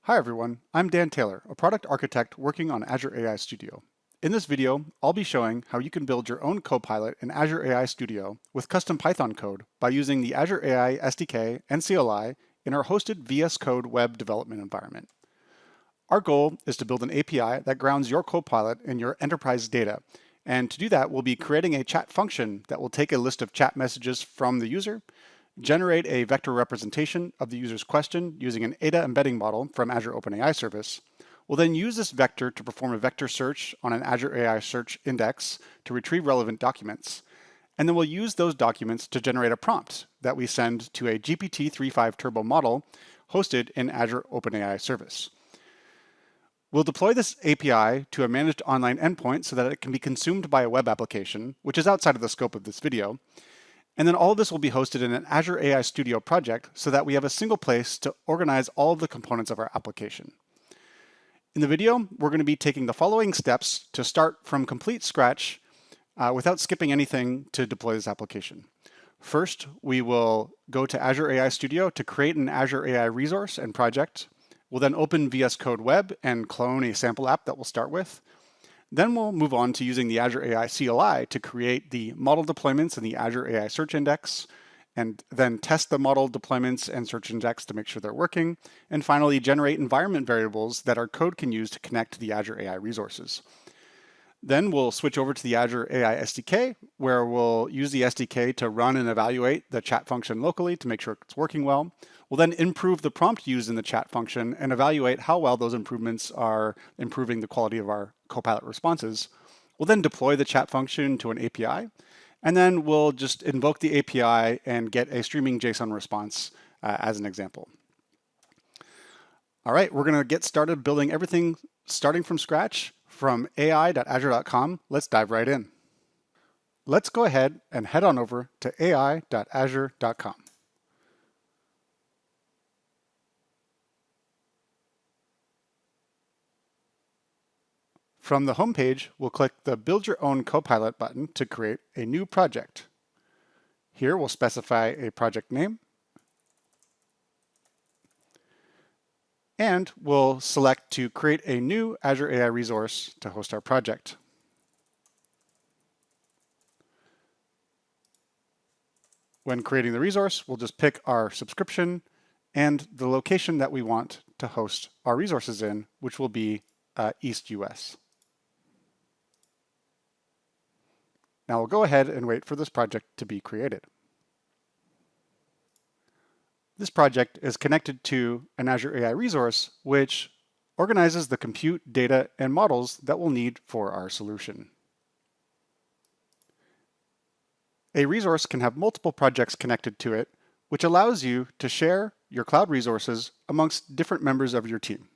Hi everyone, I'm Dan Taylor, a product architect working on Azure AI Studio. In this video, I'll be showing how you can build your own Copilot in Azure AI Studio with custom Python code by using the Azure AI SDK and CLI in our hosted VS Code web development environment. Our goal is to build an API that grounds your Copilot in your enterprise data. And to do that, we'll be creating a chat function that will take a list of chat messages from the user, generate a vector representation of the user's question using an ADA embedding model from Azure OpenAI service. We'll then use this vector to perform a vector search on an Azure AI search index to retrieve relevant documents. And then we'll use those documents to generate a prompt that we send to a GPT-35 Turbo model hosted in Azure OpenAI service. We'll deploy this API to a managed online endpoint so that it can be consumed by a web application, which is outside of the scope of this video. And then all of this will be hosted in an Azure AI Studio project so that we have a single place to organize all of the components of our application. In the video, we're going to be taking the following steps to start from complete scratch without skipping anything to deploy this application. First, we will go to Azure AI Studio to create an Azure AI resource and project. We'll then open VS Code Web and clone a sample app that we'll start with. Then we'll move on to using the Azure AI CLI to create the model deployments in the Azure AI Search Index, and then test the model deployments and search index to make sure they're working, and finally generate environment variables that our code can use to connect to the Azure AI resources. Then we'll switch over to the Azure AI SDK, where we'll use the SDK to run and evaluate the chat function locally to make sure it's working well. We'll then improve the prompt used in the chat function and evaluate how well those improvements are improving the quality of our Copilot responses. We'll then deploy the chat function to an API, and then we'll just invoke the API and get a streaming JSON response as an example. All right, we're going to get started building everything starting from scratch from ai.azure.com. Let's dive right in. Let's go ahead and head on over to ai.azure.com. From the home page, we'll click the Build Your Own Copilot button to create a new project. Here we'll specify a project name, and we'll select to create a new Azure AI resource to host our project. When creating the resource, we'll just pick our subscription and the location that we want to host our resources in, which will be East US. Now we'll go ahead and wait for this project to be created. This project is connected to an Azure AI resource, which organizes the compute, data, and models that we'll need for our solution. A resource can have multiple projects connected to it, which allows you to share your cloud resources amongst different members of your team.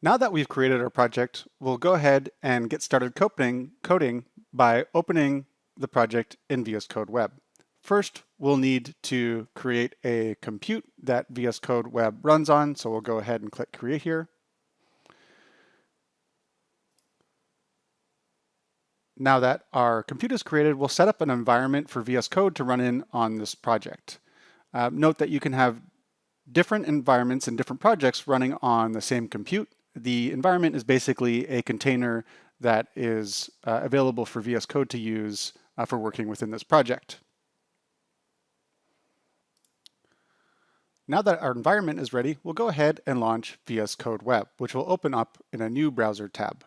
Now that we've created our project, we'll go ahead and get started coding by opening the project in VS Code Web. First, we'll need to create a compute that VS Code Web runs on, so we'll go ahead and click Create here. Now that our compute is created, we'll set up an environment for VS Code to run in on this project. Note that you can have different environments and different projects running on the same compute. The environment is basically a container that is available for VS Code to use for working within this project. Now that our environment is ready, we'll go ahead and launch VS Code Web, which will open up in a new browser tab.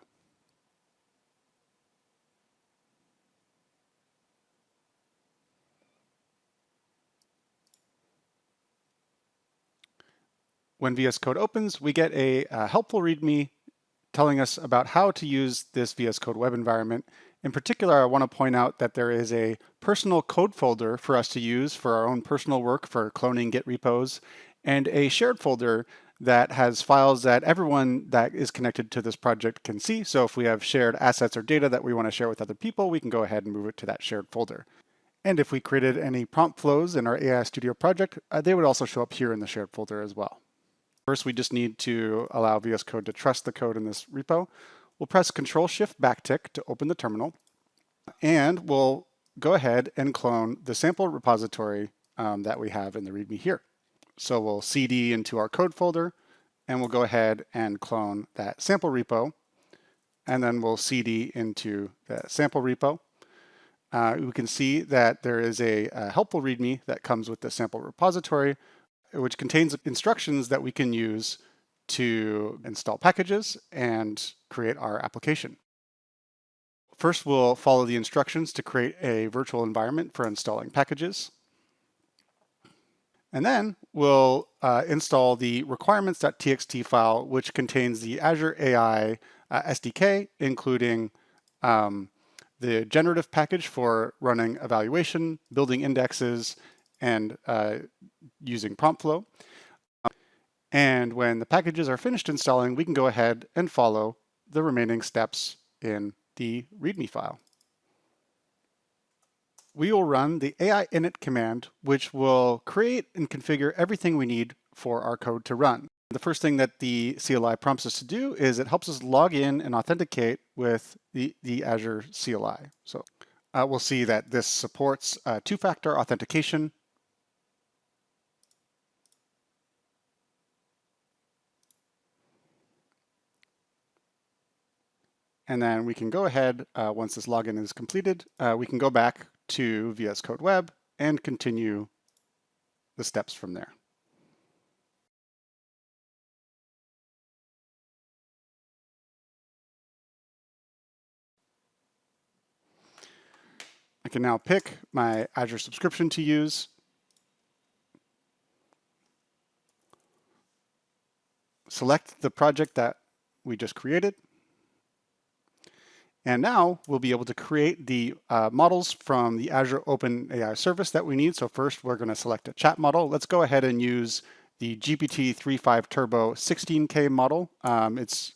When VS Code opens, we get a helpful README telling us about how to use this VS Code web environment. In particular, I want to point out that there is a personal code folder for us to use for our own personal work for cloning Git repos, and a shared folder that has files that everyone that is connected to this project can see. So if we have shared assets or data that we want to share with other people, we can go ahead and move it to that shared folder. And if we created any prompt flows in our AI Studio project, they would also show up here in the shared folder as well. First, we just need to allow VS Code to trust the code in this repo. We'll press Control-Shift backtick to open the terminal, and we'll go ahead and clone the sample repository that we have in the README here. So we'll cd into our code folder, and we'll go ahead and clone that sample repo, and then we'll cd into the sample repo. We can see that there is a helpful README that comes with the sample repository, which contains instructions that we can use to install packages and create our application. First, we'll follow the instructions to create a virtual environment for installing packages. And then we'll install the requirements.txt file, which contains the Azure AI SDK, including the generative package for running evaluation, building indexes, and using prompt flow. And when the packages are finished installing, we can go ahead and follow the remaining steps in the README file. We will run the AI init command, which will create and configure everything we need for our code to run. The first thing that the CLI prompts us to do is it helps us log in and authenticate with the Azure CLI. So we'll see that this supports two-factor authentication. And then we can go ahead, once this login is completed, we can go back to VS Code Web and continue the steps from there. I can now pick my Azure subscription to use. Select the project that we just created. And now we'll be able to create the models from the Azure OpenAI service that we need. So first we're going to select a chat model. Let's go ahead and use the GPT-35 Turbo 16K model. It's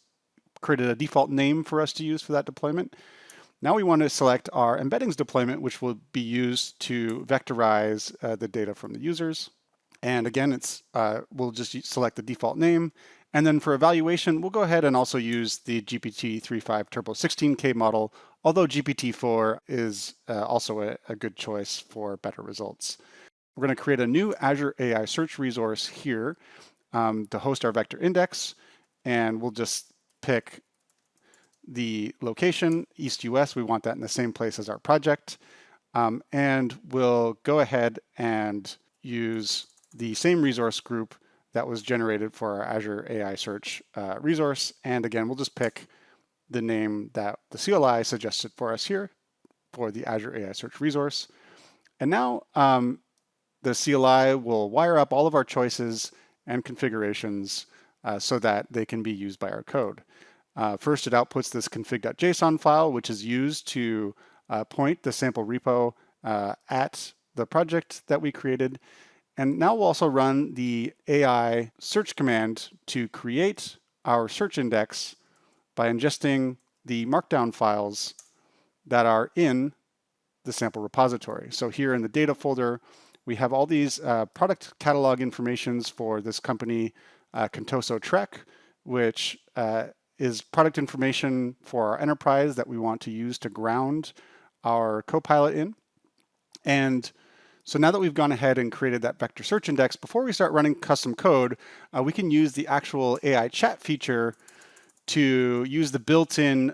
created a default name for us to use for that deployment. Now we want to select our embeddings deployment, which will be used to vectorize the data from the users. And again, we'll just select the default name. And then for evaluation, we'll go ahead and also use the GPT-35 Turbo 16K model, although GPT-4 is also a good choice for better results. We're going to create a new Azure AI search resource here to host our vector index, and we'll just pick the location, East US. We want that in the same place as our project. And we'll go ahead and use the same resource group that was generated for our Azure AI search resource. And again, we'll just pick the name that the CLI suggested for us here for the Azure AI search resource. And now the CLI will wire up all of our choices and configurations so that they can be used by our code. First, it outputs this config.json file, which is used to point the sample repo at the project that we created. And now we'll also run the AI search command to create our search index by ingesting the markdown files that are in the sample repository. So here in the data folder, we have all these product catalog informations for this company, Contoso Trek, which is product information for our enterprise that we want to use to ground our Copilot in. And so now that we've gone ahead and created that vector search index, before we start running custom code, we can use the actual AI chat feature to use the built-in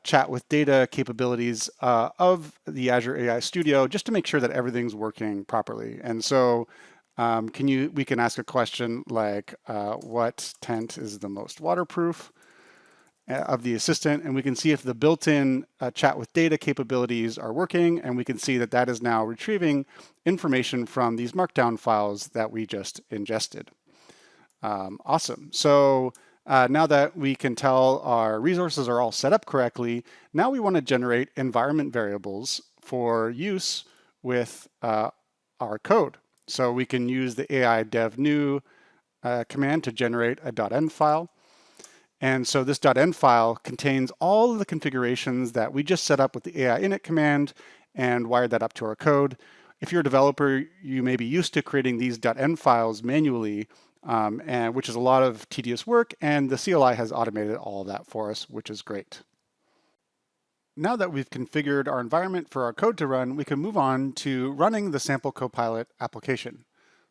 chat with data capabilities of the Azure AI Studio just to make sure that everything's working properly. And so we can ask a question like, what tent is the most waterproof of the assistant, and we can see if the built-in chat with data capabilities are working, and we can see that that is now retrieving information from these markdown files that we just ingested. Awesome. So now that we can tell our resources are all set up correctly, now we want to generate environment variables for use with our code. So we can use the AI dev new command to generate a .env file. And so this .env file contains all of the configurations that we just set up with the AI init command and wired that up to our code. If you're a developer, you may be used to creating these .env files manually, which is a lot of tedious work, and the CLI has automated all of that for us, which is great. Now that we've configured our environment for our code to run, we can move on to running the sample Copilot application.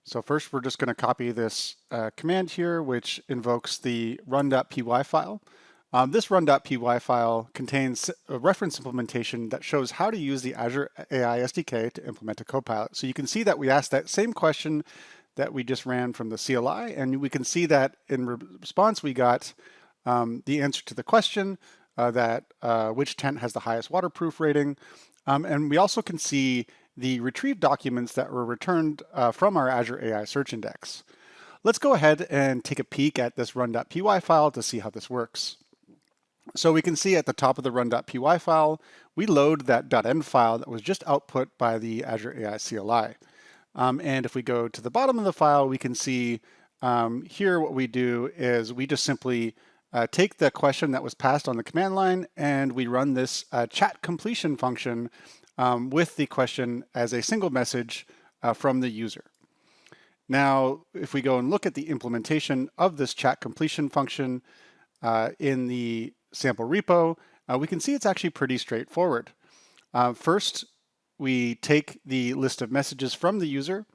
So first, we're just going to copy this command here, which invokes the run.py file. This run.py file contains a reference implementation that shows how to use the Azure AI SDK to implement a Copilot. So you can see that we asked that same question that we just ran from the CLI, and we can see that in response we got the answer to the question, that which tent has the highest waterproof rating. And we also can see the retrieved documents that were returned from our Azure AI Search Index. Let's go ahead and take a peek at this run.py file to see how this works. So we can see at the top of the run.py file, we load that .env file that was just output by the Azure AI CLI. And if we go to the bottom of the file, we can see here what we do is we just simply take the question that was passed on the command line and we run this chat completion function with the question as a single message from the user. Now, if we go and look at the implementation of this chat completion function in the sample repo, we can see it's actually pretty straightforward. First, we take the list of messages from the user,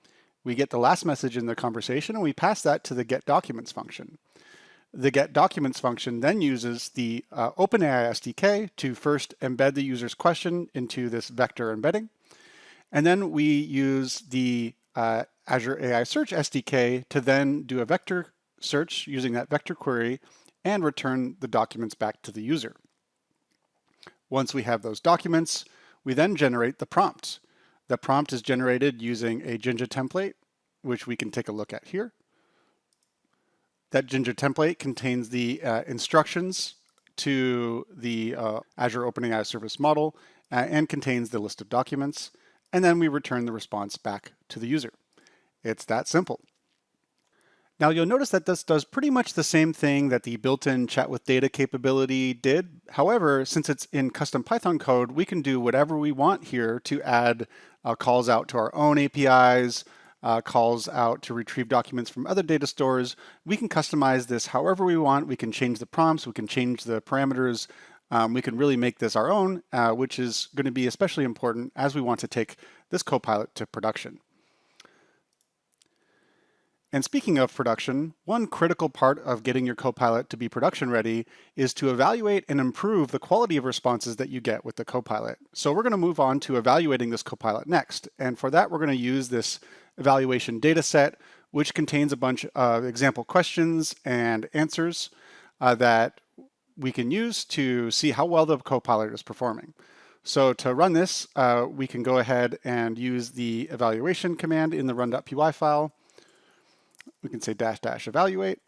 we get the last message in the conversation, and we pass that to the getDocuments function. The getDocuments function then uses the OpenAI SDK to first embed the user's question into this vector embedding. And then we use the Azure AI Search SDK to then do a vector search using that vector query and return the documents back to the user. Once we have those documents, we then generate the prompt. The prompt is generated using a Jinja template, which we can take a look at here. That Jinja template contains the instructions to the Azure OpenAI Service Model and contains the list of documents. And then we return the response back to the user. It's that simple. Now you'll notice that this does pretty much the same thing that the built-in chat with data capability did. However, since it's in custom Python code, we can do whatever we want here to add calls out to our own APIs, calls out to retrieve documents from other data stores. We can customize this however we want. We can change the prompts, we can change the parameters. We can really make this our own, which is going to be especially important as we want to take this Copilot to production. And speaking of production, one critical part of getting your Copilot to be production ready is to evaluate and improve the quality of responses that you get with the Copilot. So we're going to move on to evaluating this Copilot next. And for that, we're going to use this evaluation data set, which contains a bunch of example questions and answers that we can use to see how well the Copilot is performing. So to run this, we can go ahead and use the evaluation command in the run.py file. We can say -- evaluate.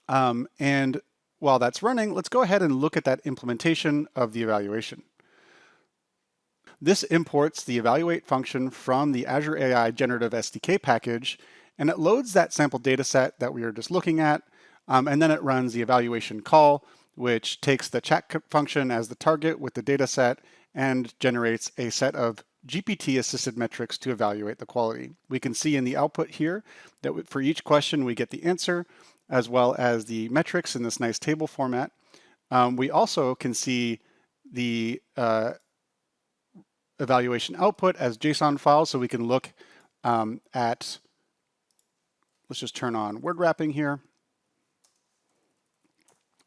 And while that's running, let's go ahead and look at that implementation of the evaluation. This imports the evaluate function from the Azure AI Generative SDK package, and it loads that sample data set that we were just looking at, and then it runs the evaluation call, which takes the chat function as the target with the data set and generates a set of GPT-assisted metrics to evaluate the quality. We can see in the output here that for each question we get the answer as well as the metrics in this nice table format. We also can see the evaluation output as JSON files, so we can look at, let's just turn on word wrapping here.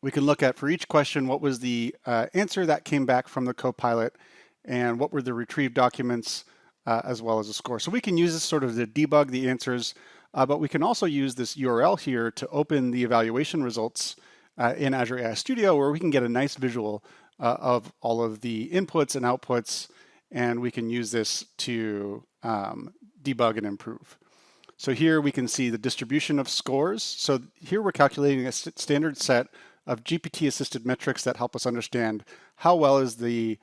We can look at for each question what was the answer that came back from the Copilot and what were the retrieved documents as well as a score. So we can use this sort of to debug the answers, but we can also use this URL here to open the evaluation results in Azure AI Studio, where we can get a nice visual of all of the inputs and outputs, and we can use this to debug and improve. So here we can see the distribution of scores. So here we're calculating a standard set of GPT-assisted metrics that help us understand how well is the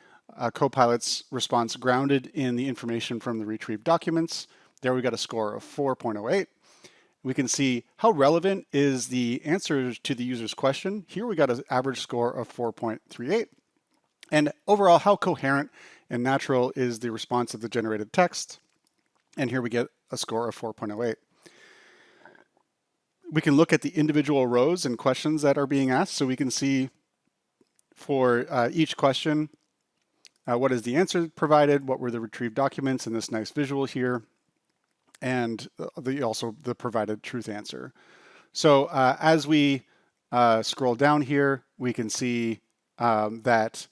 Copilot's response grounded in the information from the retrieved documents. There we got a score of 4.08. We can see how relevant is the answer to the user's question. Here we got an average score of 4.38. And overall, how coherent and natural is the response of the generated text. And here we get a score of 4.08. We can look at the individual rows and questions that are being asked. So we can see for each question, what is the answer provided, what were the retrieved documents in this nice visual here, and also the provided truth answer. So as we scroll down here, we can see that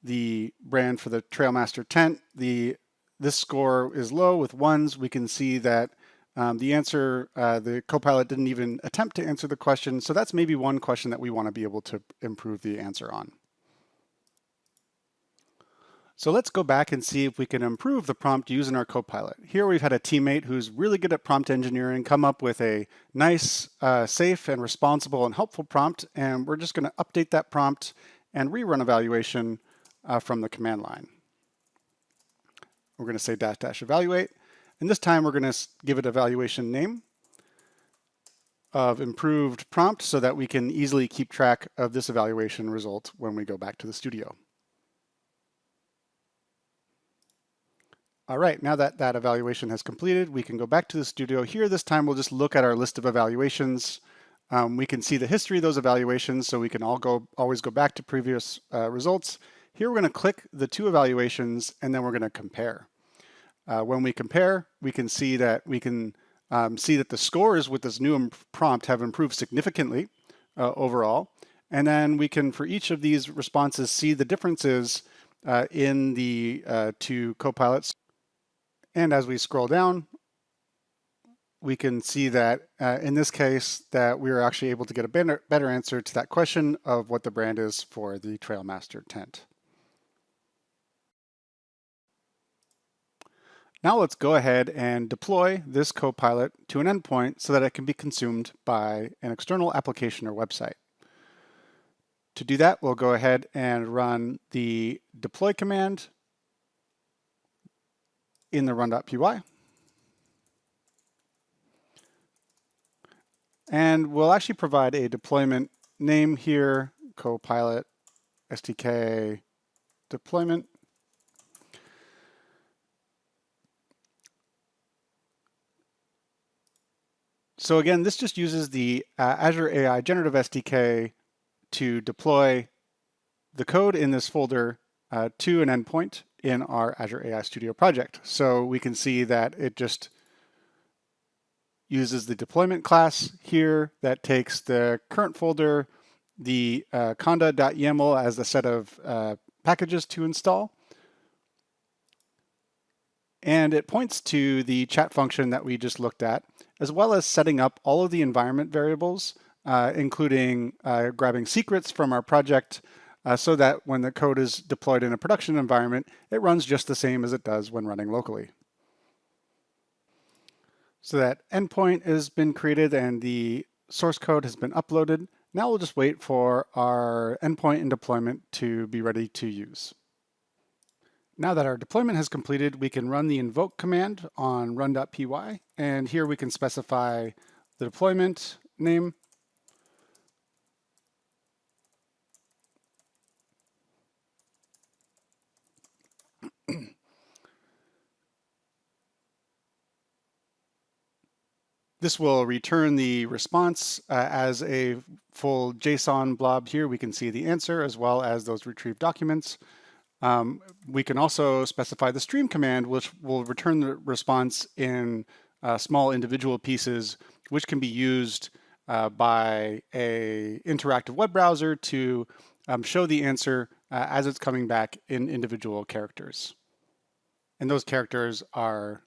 the brand for the Trailmaster tent, this score is low with ones. We can see that the answer, the Copilot didn't even attempt to answer the question. So that's maybe one question that we want to be able to improve the answer on. So let's go back and see if we can improve the prompt using our Copilot. Here we've had a teammate who's really good at prompt engineering come up with a nice, safe and responsible and helpful prompt, and we're just going to update that prompt and rerun evaluation from the command line. We're going to say -- evaluate, and this time we're going to give it evaluation name of improved prompt so that we can easily keep track of this evaluation result when we go back to the studio. All right, now that that evaluation has completed, we can go back to the studio. Here, this time we'll just look at our list of evaluations. We can see the history of those evaluations, so we can always go back to previous results. Here, we're going to click the two evaluations, and then we're going to compare. When we compare, we can see that the scores with this new prompt have improved significantly overall. And then we can, for each of these responses, see the differences in the two Copilots. And as we scroll down, we can see that in this case that we were actually able to get a better answer to that question of what the brand is for the Trailmaster tent. Now let's go ahead and deploy this Copilot to an endpoint so that it can be consumed by an external application or website. To do that, we'll go ahead and run the deploy command in the run.py. And we'll actually provide a deployment name here, Copilot SDK deployment. So again, this just uses the Azure AI Generative SDK to deploy the code in this folder to an endpoint in our Azure AI Studio project. So we can see that it just uses the deployment class here that takes the current folder, the conda.yaml as a set of packages to install. And it points to the chat function that we just looked at, as well as setting up all of the environment variables, including grabbing secrets from our project so that when the code is deployed in a production environment, it runs just the same as it does when running locally. So that endpoint has been created and the source code has been uploaded. Now we'll just wait for our endpoint and deployment to be ready to use. Now that our deployment has completed, we can run the invoke command on run.py, and here we can specify the deployment name. This will return the response as a full JSON blob here. We can see the answer as well as those retrieved documents. We can also specify the stream command, which will return the response in small individual pieces, which can be used by an interactive web browser to show the answer as it's coming back in individual characters. And those characters are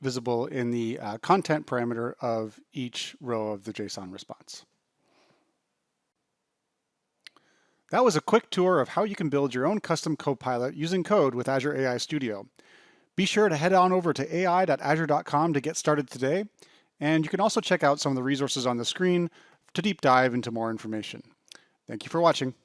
visible in the content parameter of each row of the JSON response. That was a quick tour of how you can build your own custom Copilot using code with Azure AI Studio. Be sure to head on over to ai.azure.com to get started today, and you can also check out some of the resources on the screen to deep dive into more information. Thank you for watching.